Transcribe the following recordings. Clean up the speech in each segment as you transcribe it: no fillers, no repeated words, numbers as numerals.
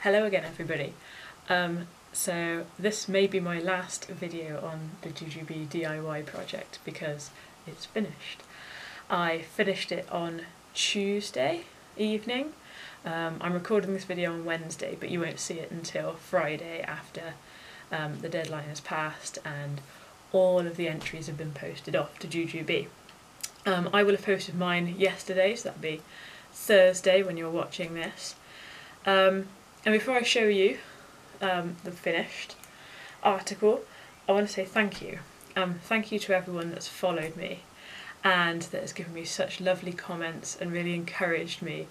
Hello again everybody. So this may be my last video on the Jujube DIY project because it's finished. I finished it on Tuesday evening. I'm recording this video on Wednesday, but you won't see it until Friday after the deadline has passed and all of the entries have been posted off to Jujube. I will have posted mine yesterday, so that'll be Thursday when you're watching this. And before I show you the finished article, I want to say thank you. Thank you to everyone that's followed me and that has given me such lovely comments and really encouraged me,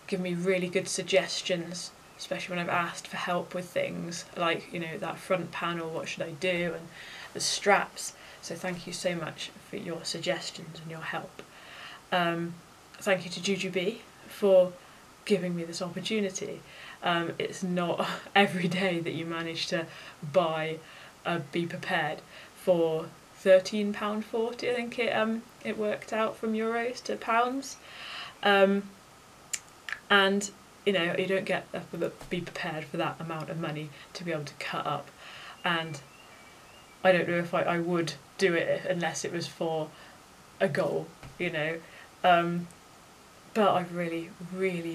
given me really good suggestions, especially when I've asked for help with things like, you know, that front panel, what should I do, and the straps. So thank you so much for your suggestions and your help. Thank you to Jujube for giving me this opportunity. It's not every day that you manage to buy a Be Prepared for £13.40, I think it worked out from euros to pounds. And you know, you don't get a Be Prepared for that amount of money to be able to cut up, and I don't know if I would do it unless it was for a goal, you know. But I've really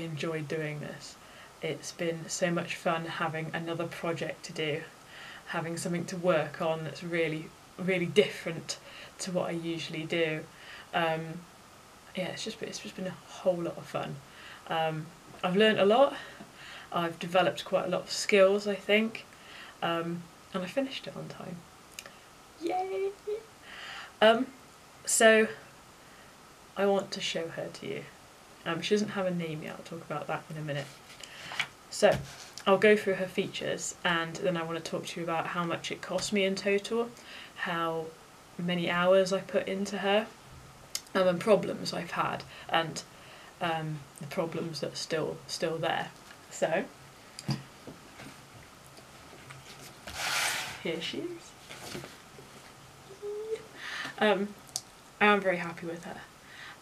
enjoyed doing this. It's been so much fun having another project to do, having something to work on that's really different to what I usually do. Yeah, it's just been a whole lot of fun. I've learnt a lot. I've developed quite a lot of skills, I think, and I finished it on time. Yay! So I want to show her to you. She doesn't have a name yet, I'll talk about that in a minute. So I'll go through her features and then I want to talk to you about how much it cost me in total, how many hours I put into her, and problems I've had, and the problems that are still there. So here she is. I am very happy with her.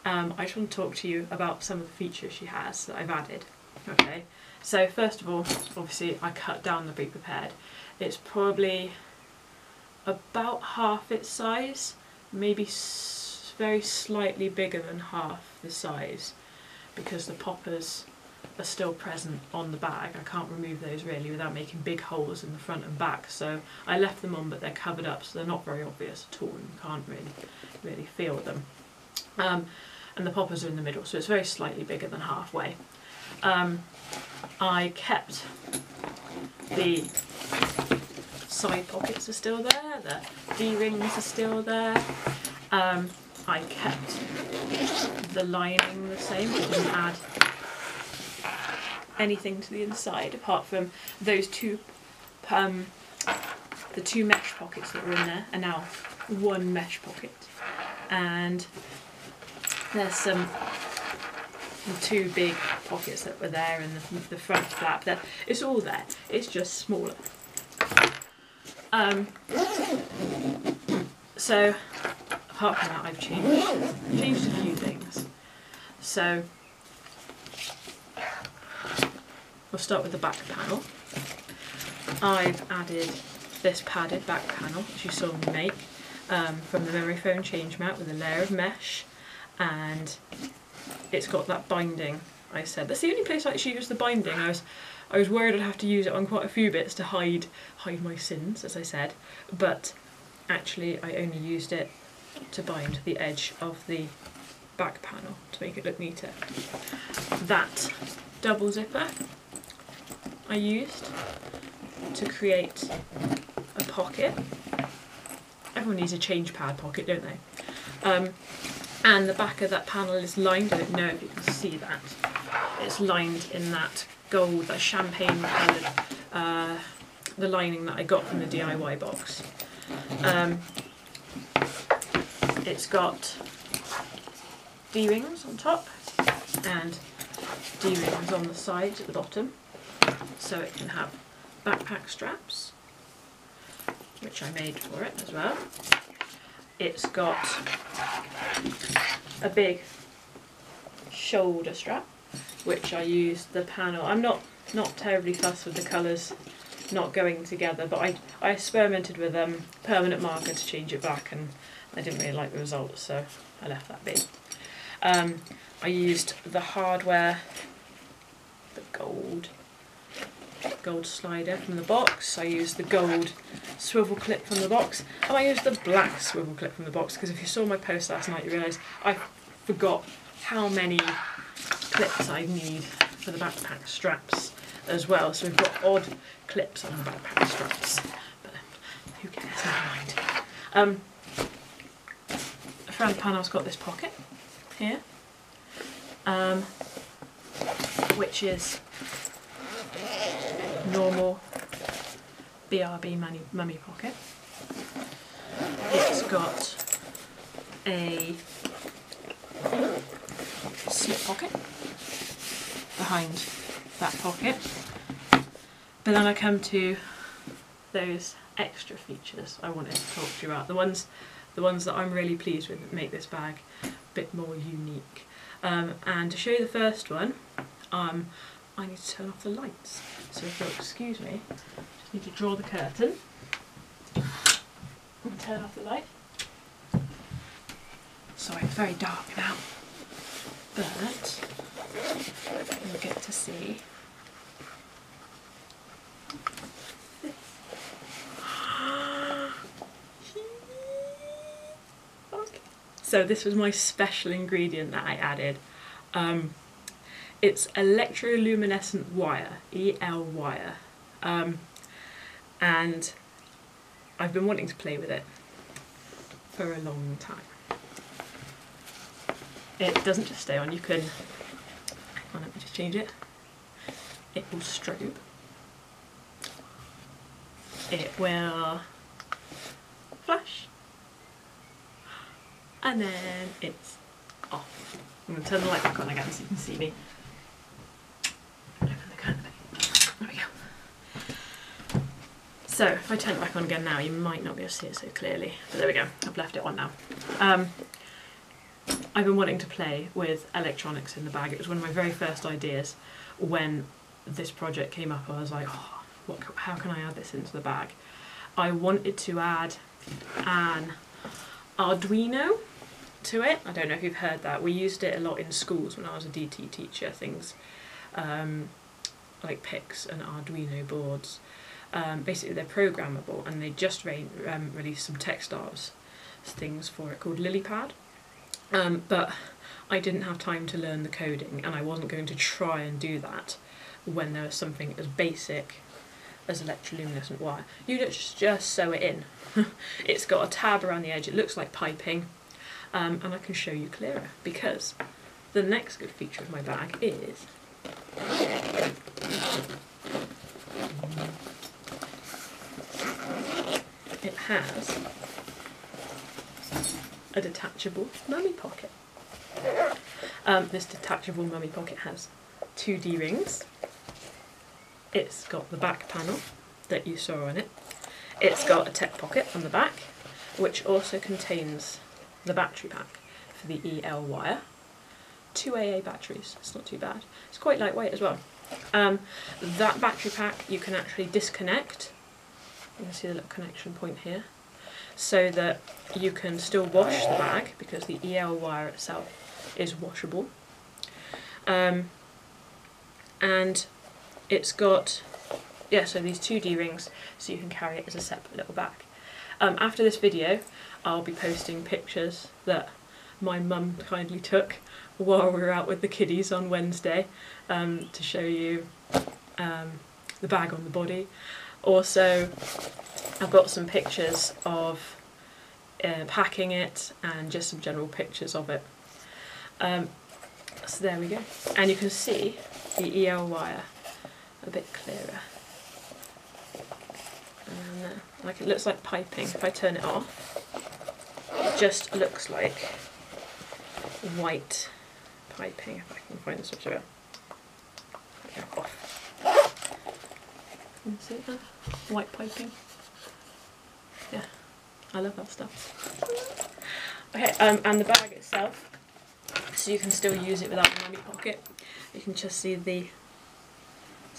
I just want to talk to you about some of the features she has that I've added. Okay, so first of all, obviously I cut down the Be Prepared. It's probably about half its size, maybe very slightly bigger than half the size, because the poppers are still present on the bag. I can't remove those really without making big holes in the front and back, so I left them on, but they're covered up, so they're not very obvious at all, and you can't really feel them. And the poppers are in the middle, so it's very slightly bigger than halfway. I kept the side pockets are still there, the D-rings are still there. I kept the lining the same, I didn't add anything to the inside apart from those two, the two mesh pockets that were in there are now one mesh pocket, and there's the two big pockets that were there in the front flap. It's all there, it's just smaller. So apart from that, I've changed a few things. So we'll start with the back panel. I've added this padded back panel, which you saw me make, from the memory foam change mat with a layer of mesh, and it's got that binding. I said that's the only place I actually use the binding. I was worried I'd have to use it on quite a few bits to hide my sins, as I said, but actually I only used it to bind the edge of the back panel to make it look neater. That double zipper I used to create a pocket. Everyone needs a change pad pocket, don't they? And the back of that panel is lined, I don't know if you can see that, it's lined in that gold, that champagne coloured, the lining that I got from the DIY box. It's got D-rings on top and D-rings on the sides at the bottom, so it can have backpack straps, which I made for it as well. It's got a big shoulder strap, which I used the panel. I'm not not terribly fussed with the colours not going together, but I experimented with permanent marker to change it back, and I didn't really like the results, so I left that be. I used the hardware, the gold slider from the box. I used the gold swivel clip from the box, and I used the black swivel clip from the box, because if you saw my post last night you realise I forgot how many clips I need for the backpack straps as well. So we've got odd clips on the backpack straps, but who cares, never mind. The front panel's got this pocket here, which is normal BRB mummy pocket. It's got a slip pocket behind that pocket, but then I come to those extra features I wanted to talk to you about, the ones that I'm really pleased with that make this bag a bit more unique. And to show you the first one, I need to turn off the lights. So if you'll excuse me, just need to draw the curtain and turn off the light. Sorry, it's very dark now, but you'll get to see this. Okay. So this was my special ingredient that I added. It's electroluminescent wire, EL wire, and I've been wanting to play with it for a long time. It doesn't just stay on, you can, hang on, let me just change it. It will strobe. It will flash. And then it's off. I'm going to turn the light back on again so you can see me. Open the curtain a bit. There we go. So if I turn it back on again now, you might not be able to see it so clearly, but there we go, I've left it on now. I've been wanting to play with electronics in the bag. It was one of my very first ideas when this project came up. I was like, oh, how can I add this into the bag? I wanted to add an Arduino to it. I don't know if you've heard that. We used it a lot in schools when I was a DT teacher, things like pics and Arduino boards. Basically they're programmable, and they just released some Techstars things for it called LilyPad. But I didn't have time to learn the coding, and I wasn't going to try and do that when there was something as basic as electroluminescent wire. You just sew it in. It's got a tab around the edge, it looks like piping, and I can show you clearer, because the next good feature of my bag is it has a detachable mummy pocket. This detachable mummy pocket has two D-rings. It's got the back panel that you saw on it. It's got a tech pocket on the back, which also contains the battery pack for the EL wire. 2 AA batteries, it's not too bad. It's quite lightweight as well. That battery pack you can actually disconnect. You can see the little connection point here, so that you can still wash the bag, because the EL wire itself is washable. And it's got, yeah, so these two D-rings, so you can carry it as a separate little bag. After this video, I'll be posting pictures that my mum kindly took while we were out with the kiddies on Wednesday, to show you the bag on the body. Also, I've got some pictures of packing it, and just some general pictures of it. So there we go. And you can see the EL wire a bit clearer. And like, it looks like piping. If I turn it off, it just looks like white piping. If I can find the switch over. Okay, off. Can you see that? White piping. Yeah, I love that stuff. Okay, and the bag itself, so you can still use it without the mummy pocket. You can just see the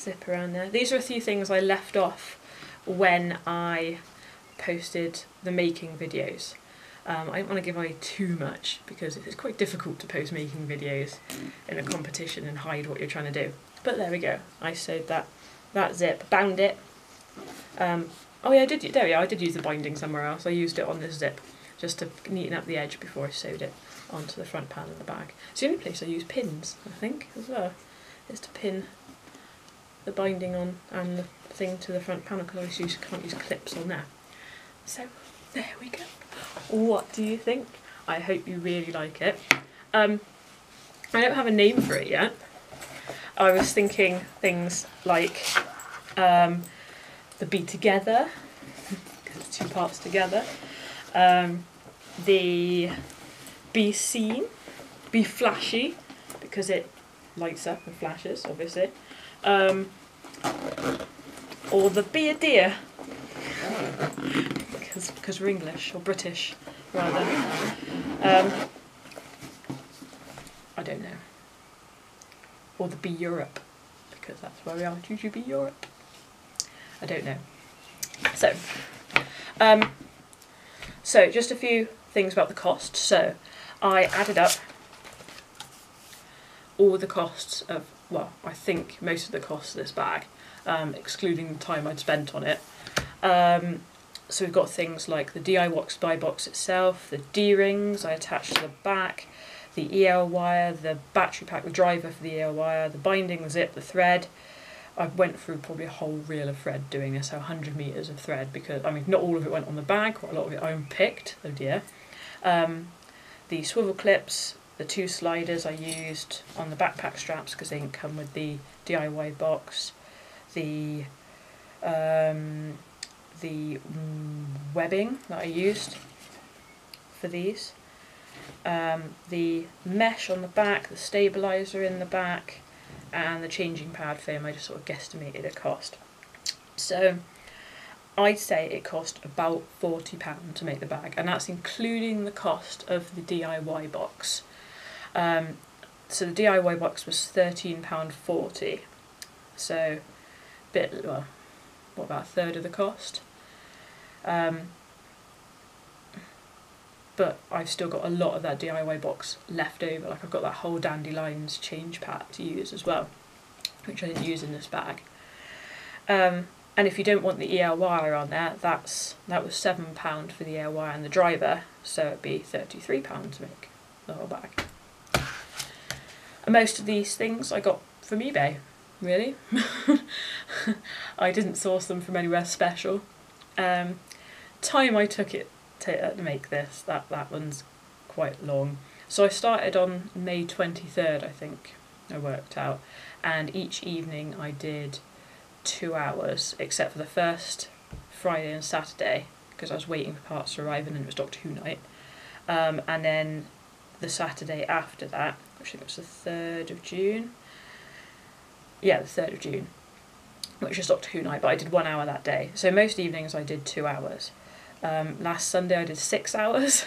zip around there. These are a few things I left off when I posted the making videos. I don't want to give away too much because it's quite difficult to post making videos in a competition and hide what you're trying to do. But there we go. I sewed that zip, bound it. Oh yeah, I did use the binding somewhere else. I used it on this zip just to neaten up the edge before I sewed it onto the front panel of the bag. It's the only place I use pins, I think, as well, is to pin the binding on and the thing to the front panel, because I can't use clips on there. So there we go. What do you think? I hope you really like it. I don't have a name for it yet. I was thinking things like the be together, because it's two parts together, the be seen, be flashy, because it lights up and flashes, obviously, or the be a dear, because we're English, or British, rather. I don't know. Or the be Europe, because that's where we are, GGB Europe. I don't know. So just a few things about the cost. So I added up all the costs of, well, I think most of the costs of this bag, excluding the time I'd spent on it. So we've got things like the DIY box itself, the D-rings I attached to the back, the EL wire, the battery pack, the driver for the EL wire, the binding, the zip, the thread. I went through probably a whole reel of thread doing this, so 100 metres of thread, because, I mean, not all of it went on the bag, quite a lot of it I picked, oh dear. The swivel clips, the 2 sliders I used on the backpack straps because they didn't come with the DIY box, the webbing that I used for these, the mesh on the back, the stabiliser in the back, and the changing pad foam. I just sort of guesstimated a cost. So I'd say it cost about £40 to make the bag, and that's including the cost of the DIY box. So the DIY box was £13.40, so well, what, about a third of the cost? But I've still got a lot of that DIY box left over. Like, I've got that whole Dandelions change pad to use as well, which I didn't use in this bag. And if you don't want the EL wire on there, that was £7 for the EL wire and the driver, so it'd be £33 to make the whole bag. And most of these things I got from eBay, really. I didn't source them from anywhere special. Time I took it to make this, that one's quite long. So I started on May 23rd, I think I worked out, and each evening I did 2 hours, except for the first Friday and Saturday, because I was waiting for parts to arrive and then it was Doctor Who night. And then the Saturday after that, which I think was the 3rd of June. Yeah, the 3rd of June, which was Doctor Who night, but I did 1 hour that day. So most evenings I did 2 hours. Last Sunday I did 6 hours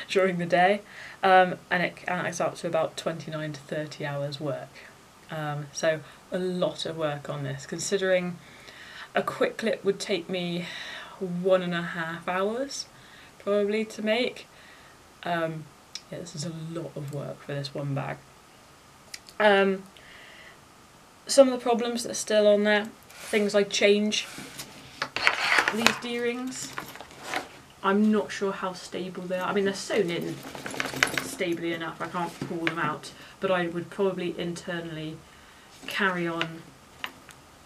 during the day, and it adds up to about 29 to 30 hours work. So a lot of work on this, considering a quick clip would take me 1.5 hours probably to make. Yeah, this is a lot of work for this one bag. Some of the problems that are still on there, things like change these D-rings. I'm not sure how stable they are. I mean, they're sewn in stably enough, I can't pull them out, but I would probably internally carry on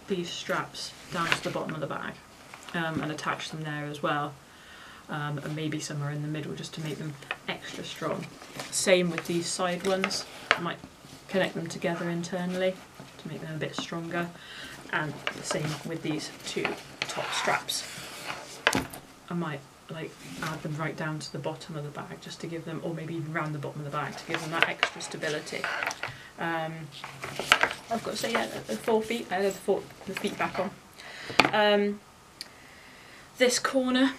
these straps down to the bottom of the bag and attach them there as well, and maybe somewhere in the middle just to make them extra strong. Same with these side ones, I might connect them together internally to make them a bit stronger, and the same with these 2 top straps. I might add them right down to the bottom of the bag just to give them, or maybe even round the bottom of the bag to give them that extra stability. I've got to say, yeah, the 4 feet, I had the feet back on. This corner,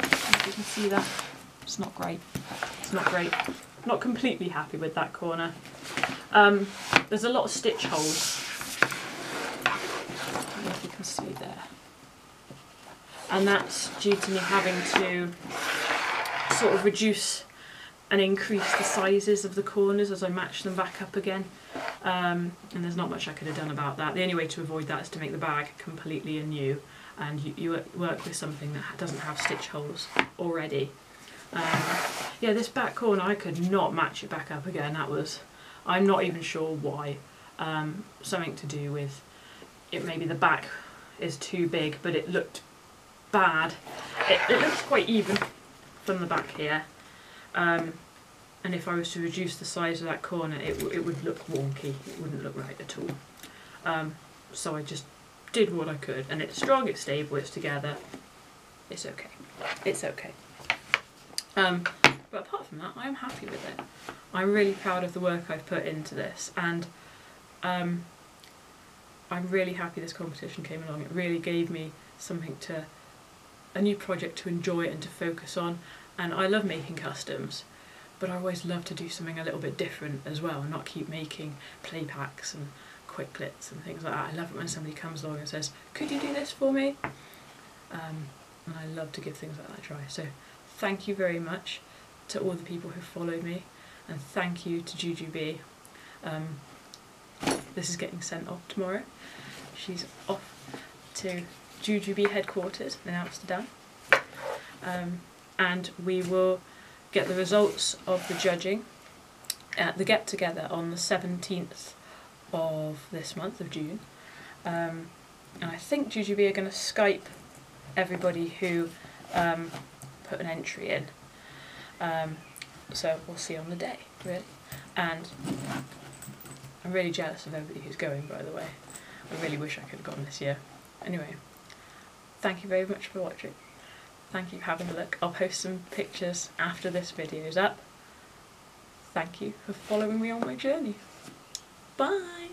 if you can see that, it's not great. It's not great. Not completely happy with that corner. There's a lot of stitch holes to be there. And that's due to me having to sort of reduce and increase the sizes of the corners as I match them back up again. And there's not much I could have done about that. The only way to avoid that is to make the bag completely anew, and you work with something that doesn't have stitch holes already. Yeah, this back corner, I could not match it back up again. That was, I'm not even sure why. Something to do with it, maybe the back is too big, but it looked bad. It looks quite even from the back here. And if I was to reduce the size of that corner, it would look wonky. It wouldn't look right at all. So I just did what I could, and it's strong, it's stable, it's together. It's okay. It's okay. But apart from that, I'm happy with it. I'm really proud of the work I've put into this, and I'm really happy this competition came along. It really gave me something a new project to enjoy and to focus on. And I love making customs, but I always love to do something a little bit different as well, and not keep making play packs and quicklets and things like that. I love it when somebody comes along and says, could you do this for me? And I love to give things like that a try. So thank you very much to all the people who followed me, and thank you to Jujubee. This is getting sent off tomorrow. She's off to Jujubee headquarters in Amsterdam. And we will get the results of the judging at the get-together on the 17th of this month of June. And I think Jujubee are going to Skype everybody who put an entry in. So we'll see on the day, really. And I'm really jealous of everybody who's going, by the way. I really wish I could have gone this year. Anyway, thank you very much for watching. Thank you for having a look. I'll post some pictures after this video is up. Thank you for following me on my journey. Bye!